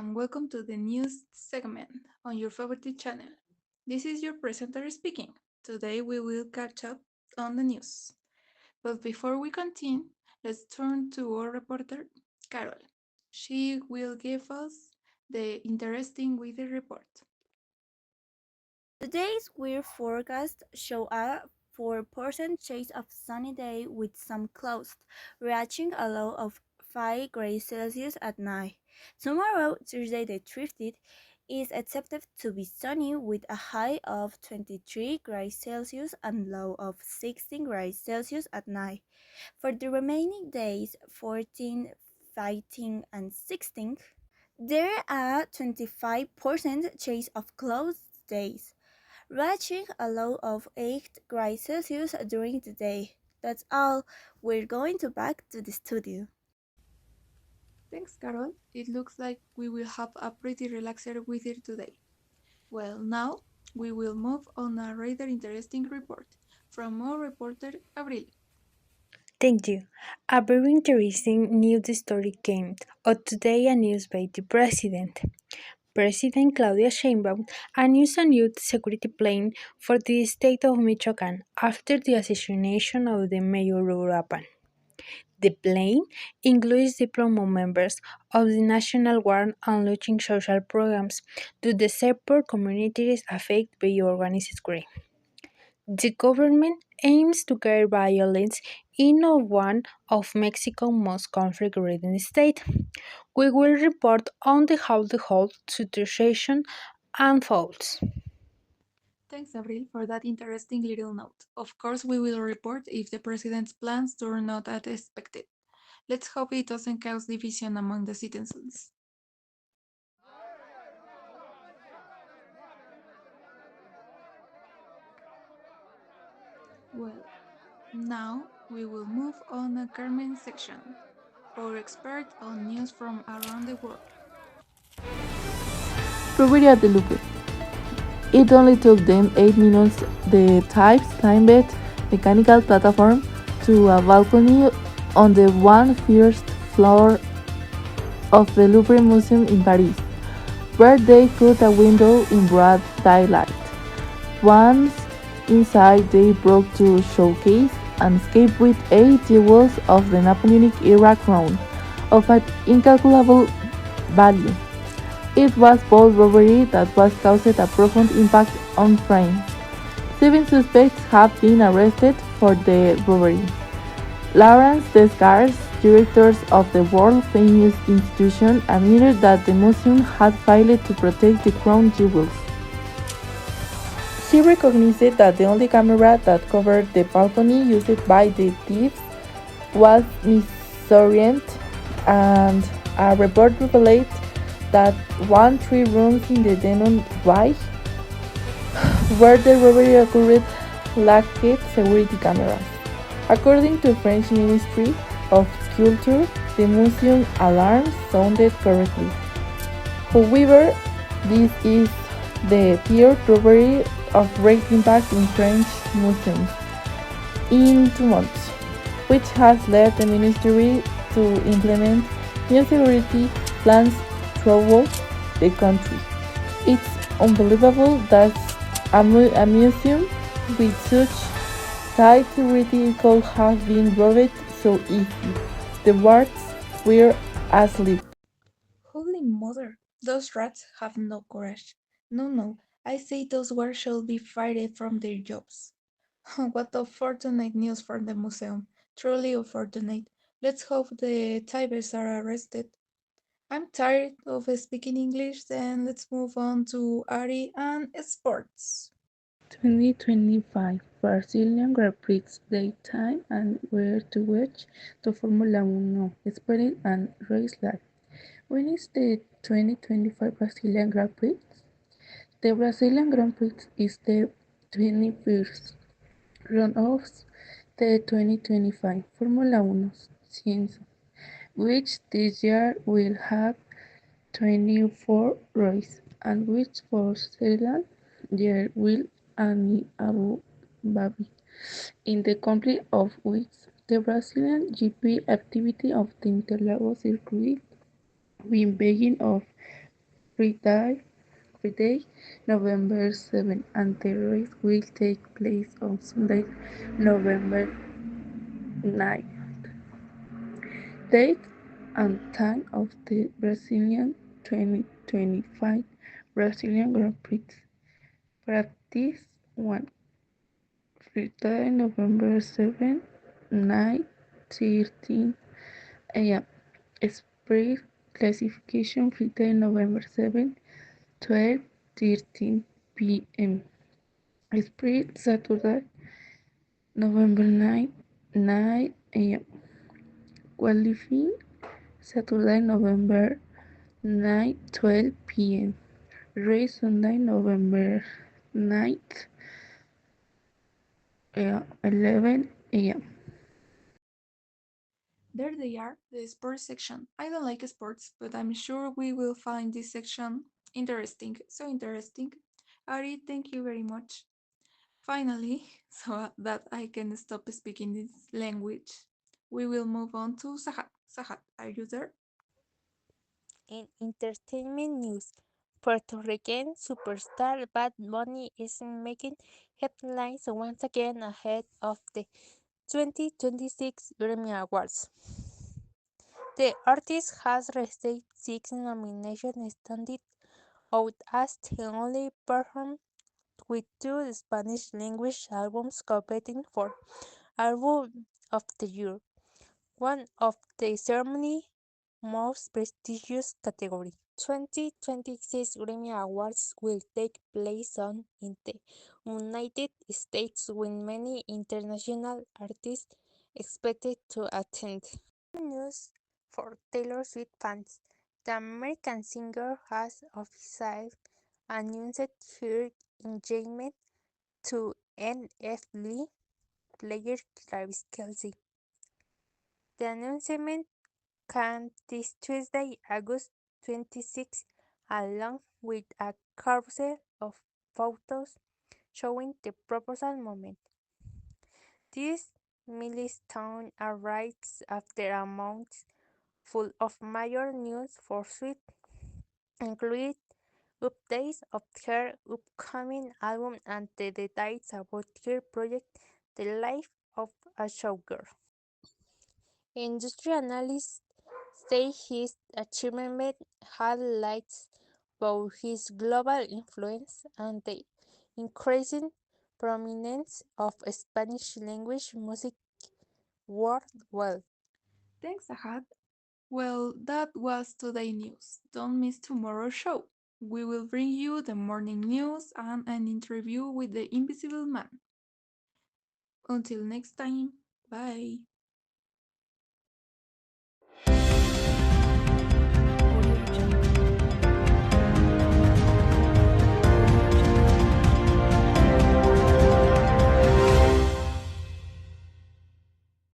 and welcome to the news segment on your favorite channel. This is your presenter speaking. Today we will catch up on the news. But before we continue, let's turn to our reporter, Carol. She will give us the interesting weather report. Today's weather forecast show a 4% chance of sunny day with some clouds, reaching a low of 5 degrees Celsius at night. Tomorrow, Thursday the 30th, is expected to be sunny with a high of 23 degrees Celsius and low of 16 degrees Celsius at night. For the remaining days, 14, 15, and 16, there are 25% chance of clouds days reaching a low of 8 degrees Celsius during the day. That's all. We're going to back to the studio. Thanks, Carol. It looks like we will have a pretty relaxed weather today. Well, now we will move on a rather interesting report from our reporter, Abril. Thank you. A very interesting news story came out today and news by the president. President Claudia Sheinbaum announced a new security plan for the state of Michoacán after the assassination of the mayor Uruapan. The plan includes diplomat members of the National Guard and launching social programs to the support communities affected by organized crime. The government aims to curb violence in one of Mexico's most conflict-ridden states. We will report on how the whole situation unfolds. Thanks, Abril, for that interesting little note. Of course, we will report if the president's plans turn out as expected. Let's hope it doesn't cause division among the citizens. Well, now we will move on to Carmen section, our expert on news from around the world. Robbery at the Louvre. It only took them 8 minutes. The thieves climbed mechanical platform to a balcony on the 1st floor of the Louvre Museum in Paris, where they cut a window in broad daylight. Once inside, they broke to showcase and escaped with 8 jewels of the Napoleonic era crown of an incalculable value. It was bold robbery that was caused a profound impact on France. 7 suspects have been arrested for the robbery. Lawrence Descartes, director of the world-famous institution, admitted that the museum had failed to protect the crown jewels. She recognized that the only camera that covered the balcony used by the thieves was misorient, and a report revealed that 3 rooms in the Denon Way, where the robbery occurred, lacked security cameras. According to French Ministry of Culture, the museum alarms sounded correctly. However, this is the third robbery of great impact in French museums in 2 months, which has led the ministry to implement new security plans throughout the country. It's unbelievable that a museum with such tight security could have been robbed so easily. The wards were asleep. Holy mother, those rats have no courage. No, no, I say those wards should be fired from their jobs. What unfortunate news for the museum. Truly unfortunate. Let's hope the thieves are arrested. I'm tired of speaking English, then let's move on to Ari and sports. 2025 Brazilian Grand Prix daytime and where to watch the Formula 1 Sprint and race live. When is the 2025 Brazilian Grand Prix? The Brazilian Grand Prix is the 21st round of the 2025 Formula 1 season, which this year will have 24 races, and which for Zealand there will and Abu Dhabi. In the country of which the Brazilian GP activity of the Interlagos circuit will begin on Friday, November 7, and the race will take place on Sunday, November 9. Date and time of the Brazilian 2025 Brazilian Grand Prix. Practice 1. Friday, November 7, 9:13 a.m. Sprint classification Friday, November 7, 12:13 p.m. Sprint Saturday, November 9, 9 a.m. Qualifying Saturday, November 9, 12 p.m. Race Sunday, November 9th, 11 a.m. There they are, the sports section. I don't like sports, but I'm sure we will find this section interesting. So interesting. Ari, thank you very much. Finally, so that I can stop speaking this language, we will move on to Sahat. Sahat, are you there? In entertainment news, Puerto Rican superstar Bad Bunny is making headlines once again ahead of the 2026 Grammy Awards. The artist has received 6 nominations, standing out as the only performer with 2 Spanish-language albums competing for Album of the Year, one of the ceremony's most prestigious categories. 2026 Grammy Awards will take place in the United States with many international artists expected to attend. News for Taylor Swift fans. The American singer has officially announced her engagement to NFL player Travis Kelce. The announcement came this Tuesday, August 26, along with a carousel of photos showing the proposal moment. This milestone arrives after a month full of major news for Swift, including updates of her upcoming album and the details about her project, The Life of a Showgirl. Industry analysts say his achievement highlights both his global influence and the increasing prominence of Spanish-language music worldwide. Thanks, Sahat. Well, that was today's news. Don't miss tomorrow's show. We will bring you the morning news and an interview with the Invisible Man. Until next time, bye.